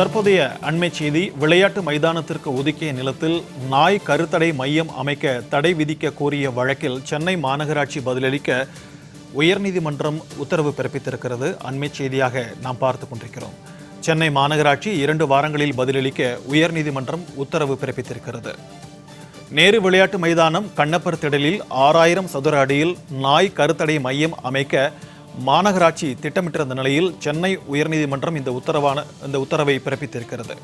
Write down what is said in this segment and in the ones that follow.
தற்போதைய அண்மை செய்தி, விளையாட்டு மைதானத்திற்கு ஒதுக்கிய நிலத்தில் நாய் கருத்தடை மையம் அமைக்க தடை விதிக்க கோரிய வழக்கில் சென்னை மாநகராட்சி பதிலளிக்க உயர்நீதிமன்றம் உத்தரவு பிறப்பித்திருக்கிறது. அண்மை செய்தியாக நாம் பார்த்து கொண்டிருக்கிறோம். சென்னை மாநகராட்சி 2 வாரங்களில் பதிலளிக்க உயர்நீதிமன்றம் உத்தரவு பிறப்பித்திருக்கிறது. நேரு விளையாட்டு மைதானம் கண்ணப்பர் திடலில் 6000 சதுர அடியில் நாய் கருத்தடை மையம் அமைக்க மாநகராட்சி திட்டமிட்டிருந்த நிலையில் சென்னை உயர்நீதிமன்றம் இந்த உத்தரவை பிறப்பித்திருக்கிறது.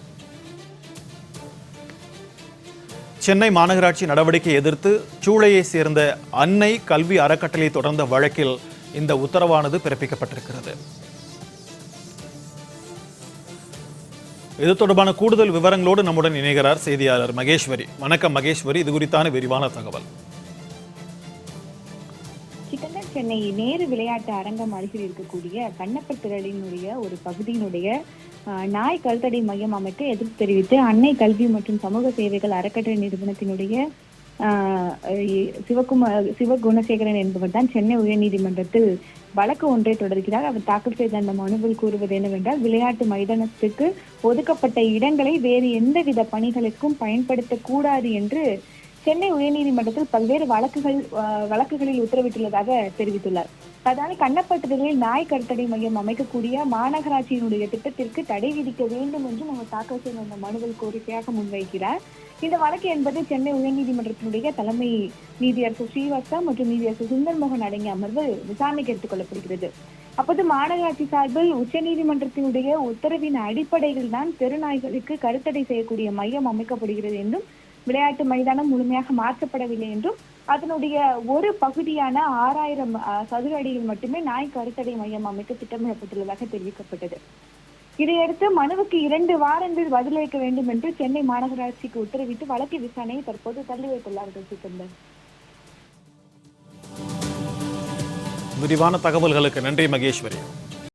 சென்னை மாநகராட்சி நடவடிக்கை எதிர்த்து சூளையை சேர்ந்த அன்னை கல்வி அறக்கட்டளை தொடர்ந்த வழக்கில் இந்த உத்தரவானது பிறப்பிக்கப்பட்டிருக்கிறது. இது தொடர்பான கூடுதல் விவரங்களோடு நம்முடன் இணைகிறார் செய்தியாளர் மகேஸ்வரி. வணக்கம் மகேஸ்வரி, இது குறித்தான விரிவான தகவல். சென்னை நேரு விளையாட்டு அரங்கம் அருகில் இருக்கக்கூடிய கண்ணப்பர் திடலினுடைய ஒரு பகுதியினுடைய நாய் கருத்தடை மையம் அமைக்க எதிர்ப்பு தெரிவித்து அன்னை கல்வி மற்றும் சமூக சேவைகள் அறக்கட்டளை நிறுவனத்தினுடைய சிவகுணசேகரன் என்பவர் தான் சென்னை உயர்நீதிமன்றத்தில் வழக்கு ஒன்றை தொடர்கிறார். அவர் தாக்கல் செய்த அந்த மனுவில் கூறுவது என்னவென்றால், விளையாட்டு மைதானத்துக்கு ஒதுக்கப்பட்ட இடங்களை வேறு எந்தவித பணிகளுக்கும் பயன்படுத்தக்கூடாது என்று சென்னை உயர்நீதிமன்றத்தில் பல்வேறு வழக்குகளில் உத்தரவிட்டுள்ளதாக தெரிவித்துள்ளார். அதாவது கண்ணப்பட்டிடலில் நாய் கருத்தடை மையம் அமைக்கக்கூடிய மாநகராட்சியினுடைய திட்டத்திற்கு தடை விதிக்க வேண்டும் என்றும் அவர் தாக்கல் செய்த அந்த மனுவில் கோரிக்கையாக முன்வைக்கிறார். இந்த வழக்கு என்பது சென்னை உயர்நீதிமன்றத்தினுடைய தலைமை நீதியரசு ஸ்ரீவத்சா மற்றும் நீதியரசு சுந்தர்மோகன் அடங்கிய அமர்வு விசாரணைக்கு எடுத்துக் கொள்ளப்படுகிறது. அப்போது மாநகராட்சி சார்பில் உச்சநீதிமன்றத்தினுடைய உத்தரவின் அடிப்படையில் தான் தெருநாய்களுக்கு கருத்தடை செய்யக்கூடிய மையம் அமைக்கப்படுகிறது என்றும், விளையாட்டு மைதானம் முழுமையாக மாற்றப்படவில்லை என்றும், அதனுடைய ஒரு பகுதியான 6000 சதுர அடியில் மட்டுமே நாய் கருத்தடை மையம் அமைக்க திட்டமிடப்பட்டுள்ளதாக தெரிவிக்கப்பட்டது. இதையடுத்து மனுவுக்கு 2 வாரங்கள் பதிலளிக்க வேண்டும் என்று சென்னை மாநகராட்சிக்கு உத்தரவிட்டு வழக்கு விசாரணையை தற்போது தள்ளி வைத்துள்ளார்கள். சிக்கந்தர், விரிவான தகவல்களுக்கு நன்றி மகேஸ்வரி.